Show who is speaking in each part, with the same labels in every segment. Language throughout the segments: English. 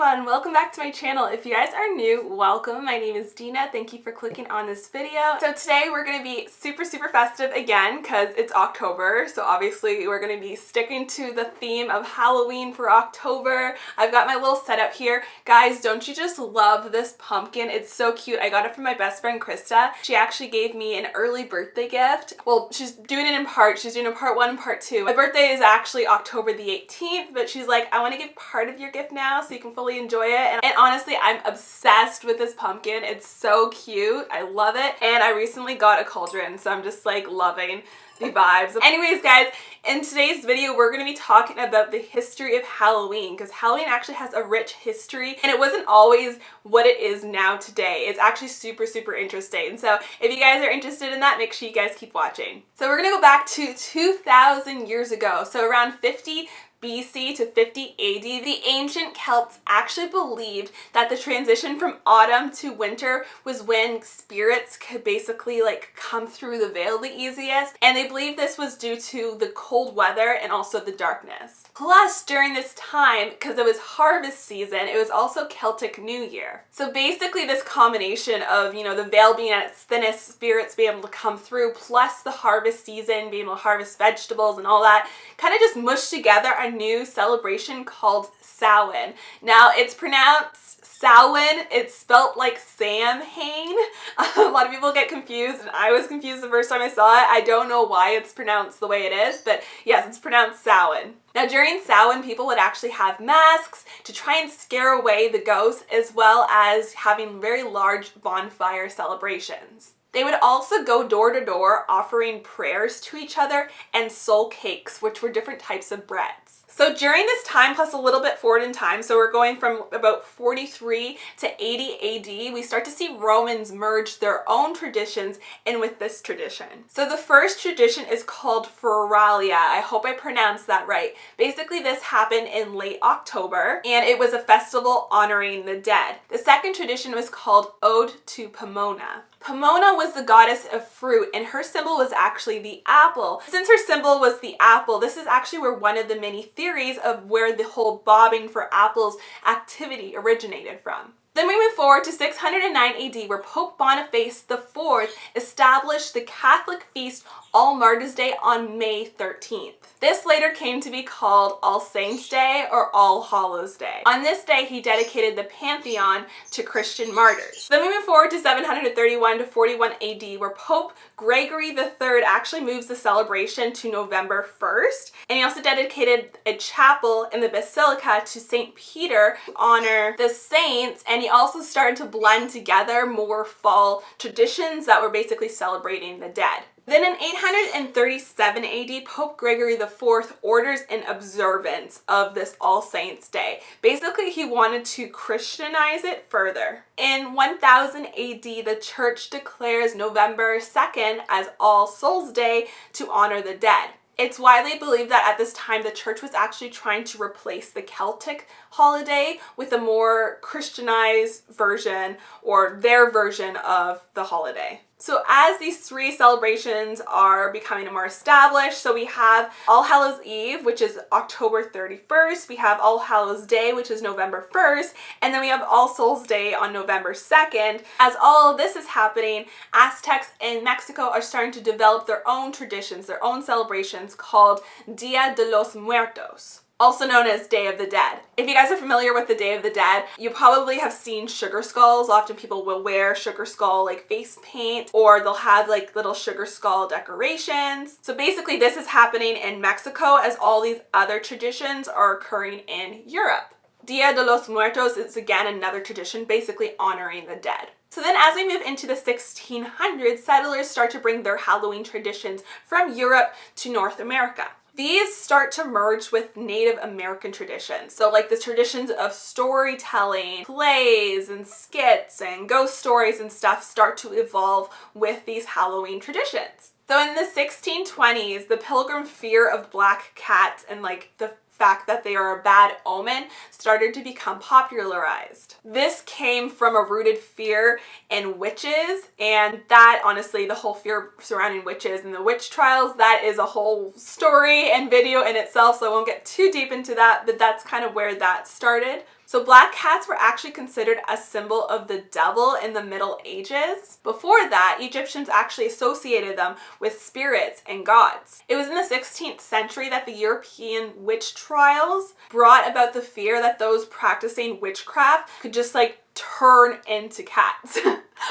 Speaker 1: everyone, welcome back to my channel. If you guys are new, welcome. My name is Dina. Thank you for clicking on this video. So today we're going to be super festive again because it's October. So obviously we're going to be sticking to the theme of Halloween for October. I've got my little setup here. Guys, don't you just love this pumpkin? It's so cute. I got it from my best friend Krista. She actually gave me an early birthday gift. Well, she's doing it in part. She's doing a part 1 and part 2. My birthday is actually October the 18th, but she's like, I want to give part of your gift now so you can fully enjoy it. And honestly, I'm obsessed with this pumpkin. It's so cute. I love it. And I recently got a cauldron, so I'm just like loving the vibes. Anyways, guys, in today's video, we're going to be talking about the history of Halloween because Halloween actually has a rich history and it wasn't always what it is now today. It's actually super interesting. So if you guys are interested in that, make sure you guys keep watching. So we're going to go back to 2,000 years ago. So around 50 BC to 50 AD, the ancient Celts actually believed that the transition from autumn to winter was when spirits could basically like come through the veil the easiest, and they believed this was due to the cold weather and also the darkness. Plus, during this time, because it was harvest season, it was also Celtic New Year. So basically this combination of, you know, the veil being at its thinnest, spirits being able to come through, plus the harvest season, being able to harvest vegetables and all that, kind of just mushed together a new celebration called Samhain. Now, it's pronounced Samhain. It's spelt like Samhain. A lot of people get confused, and I was confused the first time I saw it. I don't know why it's pronounced the way it is, but yes, it's pronounced Samhain. Now, during Samhain, people would actually have masks to try and scare away the ghosts, as well as having very large bonfire celebrations. They would also go door to door offering prayers to each other and soul cakes, which were different types of breads. So during this time, plus a little bit forward in time, so we're going from about 43 to 80 AD, we start to see Romans merge their own traditions in with this tradition. So the first tradition is called Feralia. I hope I pronounced that right. Basically, this happened in late October, and it was a festival honoring the dead. The second tradition was called Ode to Pomona. Pomona was the goddess of fruit, and her symbol was actually the apple. Since her symbol was the apple, this is actually where one of the many theories of where the whole bobbing for apples activity originated from. Then we move forward to 609 AD, where Pope Boniface IV established the Catholic feast All Martyrs' Day on May 13th. This later came to be called All Saints' Day or All Hallows' Day. On this day, he dedicated the Pantheon to Christian martyrs. Then we move forward to 731 to 41 AD, where Pope Gregory III actually moves the celebration to November 1st, and he also dedicated a chapel in the Basilica to St. Peter to honor the saints, and he also started to blend together more fall traditions that were basically celebrating the dead. Then in 837 AD, Pope Gregory IV orders an observance of this All Saints' Day. Basically, he wanted to Christianize it further. In 1000 AD, the church declares November 2nd as All Souls' Day to honor the dead. It's widely believed that at this time the church was actually trying to replace the Celtic holiday with a more Christianized version, or their version of the holiday. So as these three celebrations are becoming more established, so we have All Hallows Eve, which is October 31st, we have All Hallows Day, which is November 1st, and then we have All Souls Day on November 2nd. As all of this is happening, Aztecs in Mexico are starting to develop their own traditions, their own celebrations called Dia de los Muertos, also known as Day of the Dead. If you guys are familiar with the Day of the Dead, you probably have seen sugar skulls. Often people will wear sugar skull like face paint, or they'll have like little sugar skull decorations. So basically this is happening in Mexico as all these other traditions are occurring in Europe. Dia de los Muertos is again another tradition basically honoring the dead. So then as we move into the 1600s, settlers start to bring their Halloween traditions from Europe to North America. These start to merge with Native American traditions. So like the traditions of storytelling, plays and skits and ghost stories and stuff start to evolve with these Halloween traditions. So in the 1620s, the pilgrim fear of black cats and like the fact that they are a bad omen started to become popularized. This came from a rooted fear in witches, and that honestly, the whole fear surrounding witches and the witch trials, that is a whole story and video in itself, so I won't get too deep into that, but that's kind of where that started. So black cats were actually considered a symbol of the devil in the Middle Ages. Before that, Egyptians actually associated them with spirits and gods. It was in the 16th century that the European witch trials brought about the fear that those practicing witchcraft could just like turn into cats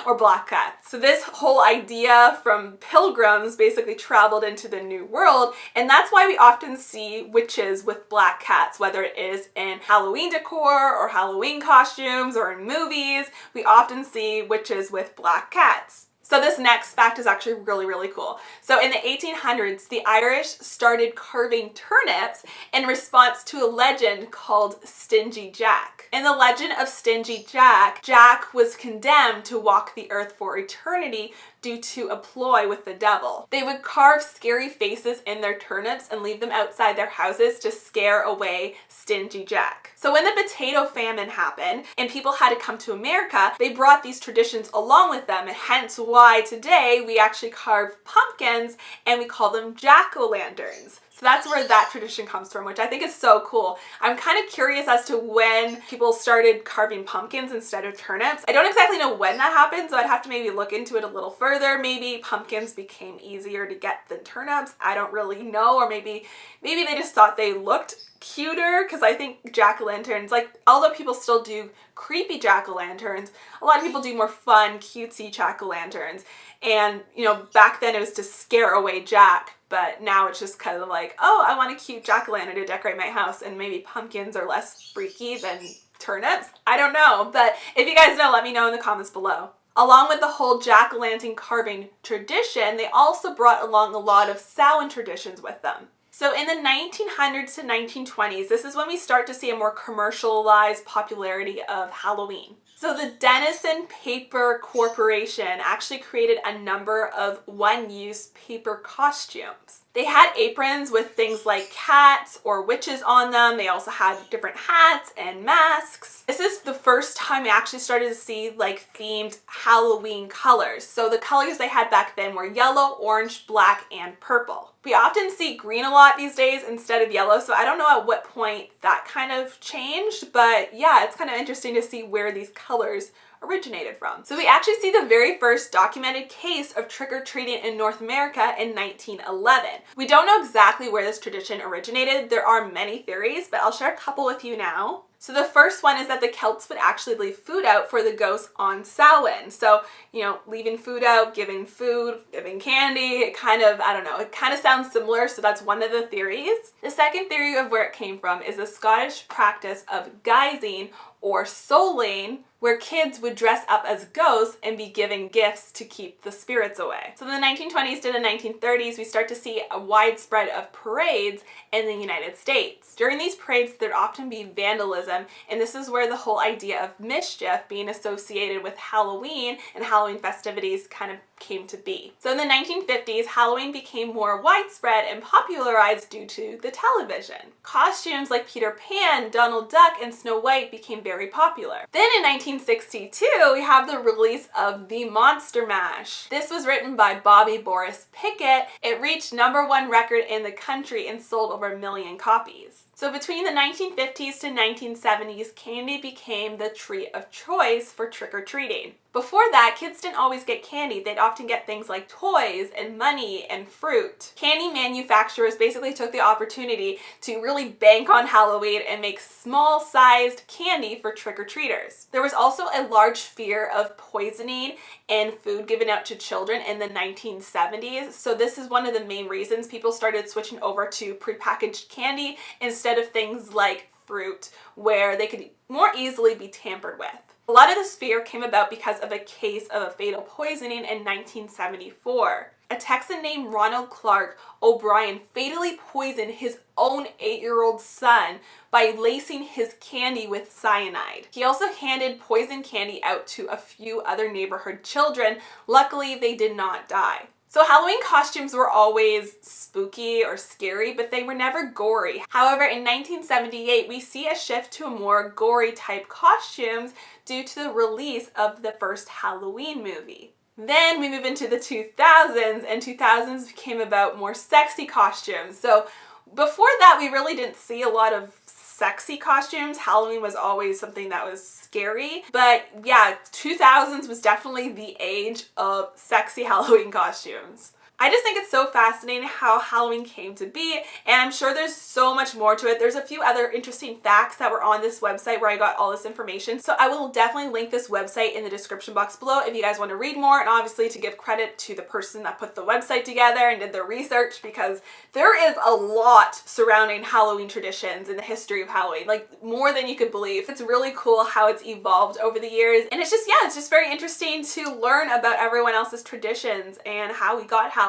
Speaker 1: or black cats. So this whole idea from pilgrims basically traveled into the New World, and that's why we often see witches with black cats, whether it is in Halloween decor or Halloween costumes or in movies. We often see witches with black cats. So this next fact is actually really, really cool. So in the 1800s, the Irish started carving turnips in response to a legend called Stingy Jack. In the legend of Stingy Jack, Jack was condemned to walk the earth for eternity due to a ploy with the devil. They would carve scary faces in their turnips and leave them outside their houses to scare away Stingy Jack. So when the potato famine happened and people had to come to America, they brought these traditions along with them, and hence why today we actually carve pumpkins and we call them jack-o'-lanterns. So that's where that tradition comes from, which I think is so cool. I'm kind of curious as to when people started carving pumpkins instead of turnips. I don't exactly know when that happened, so I'd have to maybe look into it a little further. Maybe pumpkins became easier to get than turnips. I don't really know, or maybe they just thought they looked cuter, because I think jack-o'-lanterns, like, although people still do creepy jack-o'-lanterns, a lot of people do more fun, cutesy jack-o'-lanterns. And, you know, back then it was to scare away Jack, but now it's just kind of like, oh, I want a cute jack-o'-lantern to decorate my house, and maybe pumpkins are less freaky than turnips. I don't know, but if you guys know, let me know in the comments below. Along with the whole jack-o'-lantern carving tradition, they also brought along a lot of Samhain traditions with them. So in the 1900s to 1920s, this is when we start to see a more commercialized popularity of Halloween. So the Denison Paper Corporation actually created a number of one-use paper costumes. They had aprons with things like cats or witches on them. They also had different hats and masks. This is the first time we actually started to see like themed Halloween colors. So the colors they had back then were yellow, orange, black, and purple. We often see green a lot these days instead of yellow, so I don't know at what point that kind of changed, but yeah, it's kind of interesting to see where these colors originated from. So we actually see the very first documented case of trick-or-treating in North America in 1911. We don't know exactly where this tradition originated. There are many theories, but I'll share a couple with you now. So the first one is that the Celts would actually leave food out for the ghosts on Samhain. So, you know, leaving food out, giving food, giving candy, it kind of, I don't know, it kind of sounds similar, so that's one of the theories. The second theory of where it came from is the Scottish practice of guising or souling, where kids would dress up as ghosts and be given gifts to keep the spirits away. So in the 1920s to the 1930s, we start to see a widespread of parades in the United States. During these parades, there'd often be vandalism, and this is where the whole idea of mischief being associated with Halloween and Halloween festivities kind of came to be. So in the 1950s, Halloween became more widespread and popularized due to the television. Costumes like Peter Pan, Donald Duck, and Snow White became very popular. Then in 1962, we have the release of the Monster Mash. This was written by Bobby Boris Pickett. It reached #1 record in the country and sold over 1 million copies. So between the 1950s to 1970s, candy became the treat of choice for trick-or-treating. Before that, kids didn't always get candy. They'd often get things like toys and money and fruit. Candy manufacturers basically took the opportunity to really bank on Halloween and make small-sized candy for trick-or-treaters. There was also a large fear of poisoning and food given out to children in the 1970s. So this is one of the main reasons people started switching over to prepackaged candy instead of things like fruit, where they could more easily be tampered with. A lot of this fear came about because of a case of a fatal poisoning in 1974. A Texan named Ronald Clark O'Brien fatally poisoned his own 8-year-old son by lacing his candy with cyanide. He also handed poisoned candy out to a few other neighborhood children. Luckily, they did not die. So Halloween costumes were always spooky or scary, but they were never gory. However, in 1978, we see a shift to a more gory type costumes due to the release of the first Halloween movie. Then we move into the 2000s, and 2000s became about more sexy costumes. So before that, we really didn't see a lot of sexy costumes. Halloween was always something that was scary. But yeah, 2000s was definitely the age of sexy Halloween costumes. I just think it's so fascinating how Halloween came to be, and I'm sure there's so much more to it. There's a few other interesting facts that were on this website where I got all this information, so I will definitely link this website in the description box below if you guys want to read more, and obviously to give credit to the person that put the website together and did the research, because there is a lot surrounding Halloween traditions in the history of Halloween, like more than you could believe. It's really cool how it's evolved over the years, and it's just, yeah, it's just very interesting to learn about everyone else's traditions and how we got Halloween.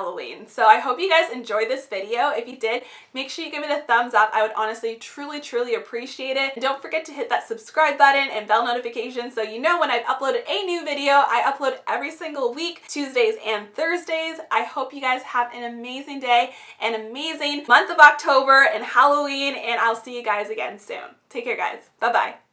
Speaker 1: So I hope you guys enjoyed this video. If you did, make sure you give it a thumbs up. I would honestly truly appreciate it. And don't forget to hit that subscribe button and bell notification so you know when I've uploaded a new video. I upload every single week, Tuesdays and Thursdays. I hope you guys have an amazing day, an amazing month of October and Halloween, and I'll see you guys again soon. Take care, guys. Bye-bye.